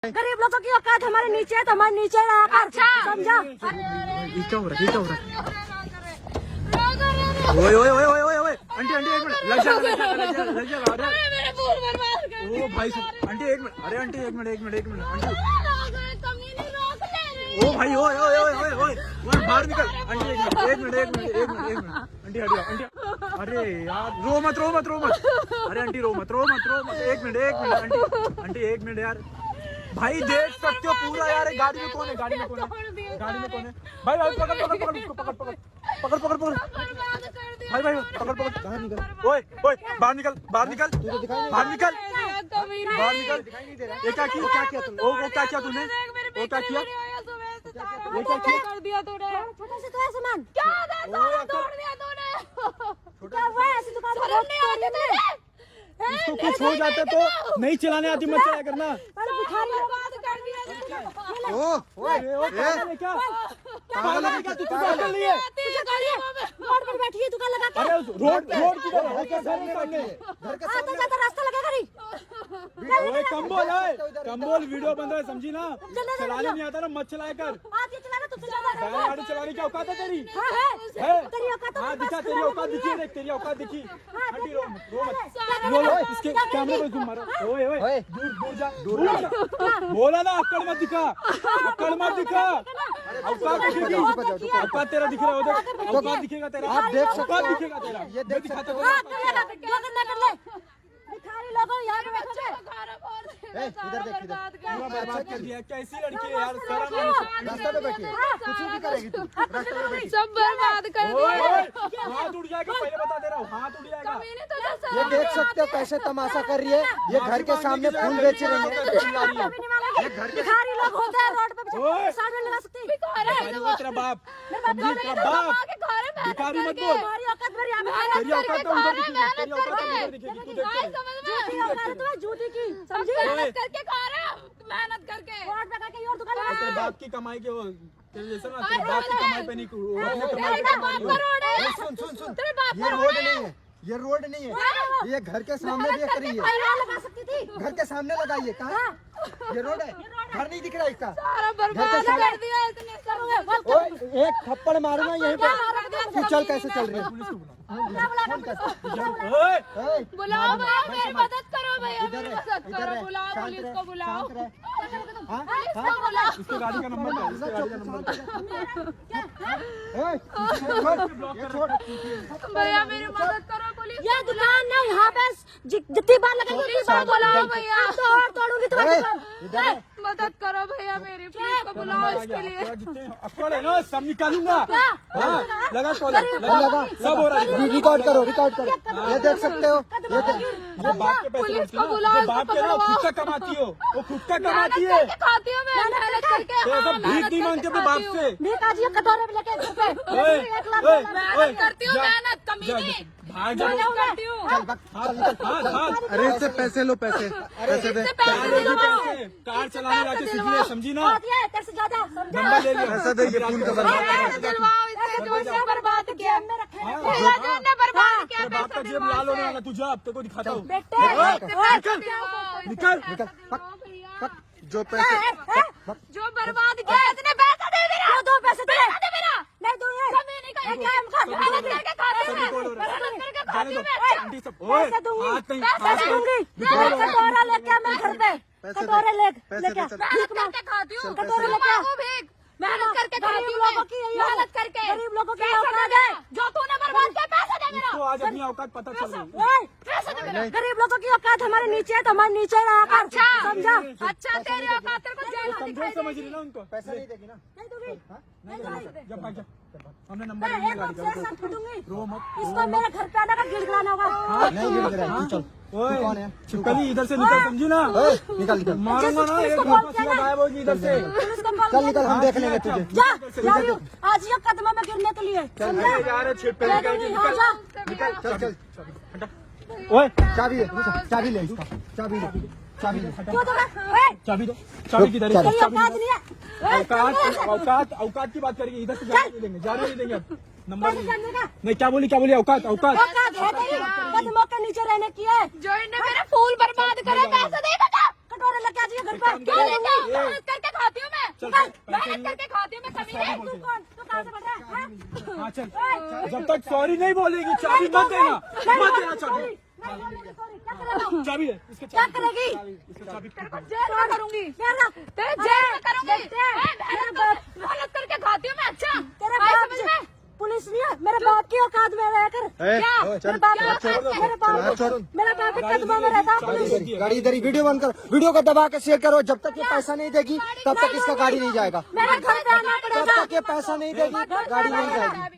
गरीब लोगों की औकात हमारे नीचे है तो हमारे नीचे रहा कर। अच्छा समझा? ये क्या हो रहा है? ये क्या हो रहा है? ओए ओए ओए ओए ओए ओए आंटी आंटी एक मिनट लग जाएगा अरे मेरे फूल बर्बाद कर दिए। ओ भाई आंटी एक मिनट अरे आंटी एक मिनट आंटी ओ भाई ओए ओए ओए ओए ओए ओए बाहर निकल आंटी एक मिनट आंटी हटियो आंटी अरे यार रो मत अरे आंटी रो मत एक मिनट आंटी एक मिनट यार भाई देख सकते हो पूरा यार गाड़ी में कौन है भाई पकड़ भाई पकड़ बाहर निकल ओए बाहर निकल ये क्या किया तुमने वो क्या किया तूने वो क्या किया कर दिया तूने छोटा से तो सामान क्या तोड़ दिया तूने क्या हुआ ऐसी दुकान इसको कुछ हो जाता तो नहीं चलाने आती मत चलाया करना। रोड पर बैठी है दुकान लगा के। अरे रोड रास्ता लगा करी कम्बोल वीडियो बन रहा है समझी ना चलाने नहीं आता ना मत चलाया कर गाड़ी चलाने की औकात है तेरी हाँ दिखा तेरी औकात दिखी रो इसके कैमरे पर घूम मारो ओए दूर जा बोला ना अक्कड़ मत दिखा औकात तेरा दिख रहा है उधर औकात दिखेगा तेरा आप देख सकते हो दिखेगा तेरा ये देख सकते हो इधर पूरा बर्बाद कर दिया कैसी लड़की है यार रास्ते पे बैठी कुछ भी करेगी तू रास्ते पे बैठी सब बर्बाद कर दिया। हाथ उड़ जाएगा पहले बता दे रहा हूँ हाथ उड़ जाएगा ये देख सकते हो कैसे तमाशा कर रही है ये घर के सामने फूल बेच रही है ये घर के भिखारी लोग होते हैं रोड पे सामने लगा सकती तेरा बाप भिखारी मत बोल तेरी औकात तो उधर दिखेगी तू देख झूठी की समझी मेहनत करके रोड पे जाके और दुकान तेरे बाप की कमाई के वो तेरे जैसा ना तेरे बाप की कमाई पे नहीं अपने कमाई पे कमा रही हो सुन ये रोड नहीं है ये घर के सामने देख रही है लगा सकती थी घर के सामने लगाइए कहाँ ये रोड है घर नहीं दिख रहा इसका सारा बर्बाद कर दिया इतने करोगे एक थप्पड़ मारूंगा यहीं पे तू चल कैसे चल रही है बुलाओ भैया मेरी मदद करो भैया मेरी मदद करो बुलाओ पुलिस को बुलाओ इसको गाड़ी का नंबर दे इसको गाड़ी का नंबर भैया मेरी मदद करो पुलिस ये दुकान नहीं यहाँ पे जितनी बार लगेगी उतनी बार बुलाओ भैया तोड़ूंगी तुम्हारी मदद करो भैया मेरी पुलिस को बुलाओ इसके लिए अकड़ है ना सब निकालूंगा लगा सब हो रहा है रिकॉर्ड करो ये देख सकते हो ये बाप के पैसे पुलिस को मिलते बुलाओ, हैं बाप के ना खुद का कमाती हो वो खुद का कमाती है खाती हूँ मैं मेहनत करके तो सब भीख नहीं मांगते अपने बाप से भीख आज ये कटोरे में लेके घर पे ओए, ओए, मेहनत करती हूँ जा, मेहनत कमीनी भाग जा करती हूँ अरे इससे पैसे लो पैसे दे कार चलाने जाके सीख लिया समझी ना तेरे से ज्यादा नंबर ले लिया पैसा दे ये फोन का दिलवाओ इससे जो इसने बर्बाद किया बर्बाद किया बाप का जेब लाल होने वाला तू जा अब तेरे को दिखाता हूँ निकल जो पैसे जो बर्बाद किया इतने पैसे दे मेरा दो पैसे दे मेरा नहीं दो ये कमीनी का काम कर मेहनत करके खाती हूँ पैसे दूंगी कटोरा लेके मैं घर पे कटोरे लेके भीख मांग के खाती हूँ कटोरे लेके मेहनत करके खाती हूँ मेहनत करके गरीब लोगों की औकात है जो तूने बर्बाद किया पैसे दे मेरा इसको आज अपनी औकात पता चल गई पैसे दे मेरा गरीब लोगों की औकात हमारे नीचे है तो हमारे नीचे रहा कर। अच्छा समझा? अच्छा तेरी औकात तेरे को जेल में कमजोर समझ रही ना उनको पैसा नहीं देगी ना नहीं दूंगी जब भाग जा हमने नंबर ले लिया गाड़ी का रो मत इसको मेरे घर पे आने का गिड़गिड़ाना होगा नहीं गिर रहा है चल ओए कौन है छिपकली इधर से निकल समझी ना निकल मारूंगा ना एक घंटा गायब होगी इधर से पुलिस को कॉल चल निकल हम देख लेंगे तुझे जा आज ये कदमों में गिरने के लिए समझा? यार छिपकली करके हाँ, निकल जा। चल ओए चाबी है चाबी ले इसका चाबी ले क्यों तो मैं चाबी दो चाबी किधर है तेरी औकात नहीं है औकात की बात करेंगे इधर से जाने नहीं देंगे अब नंबर पैसे करने का नहीं क्या बोली औकात औकात है तेरी कदमों के नीचे रहने की है जो इन्हें मेरे फूल बर्बाद करे पैसे देगा क्या कटोरे लेके आ जाइए घर पर। क्यों लेके आओ? मेहनत करके खाती हूँ मैं, मेहनत करके खाती हूँ मैं। कमीने बोल तू के। कौन, तू कहाँ से बन रहा है, हाँ? हाँ चल, जब तक सॉरी नहीं बोलेगी चाबी मत देना, मत देना चाबी। क्या करेगा? चाबी है इसके, क्या करेगी? इसके चाबी। जेल में करूंगी, तेरे जेल में करूंगी। मेहनत करके खाती हूँ मैं। अच्छा तेरे बाप से पुलिस नहीं है, मेरे बाप की औकात में रहकर क्या? मेरे बाप मेरा बाप के कदमों में रहता है पुलिस। गाड़ी इधर ही, वीडियो बंद करो, वीडियो को दबा के शेयर करो। जब तक ये पैसा नहीं देगी तब तक इसका गाड़ी नहीं जाएगा। मेरे घर पे आना जब पड़ेगा। तक ये पैसा नहीं देगी गाड़ी नहीं जाएगी।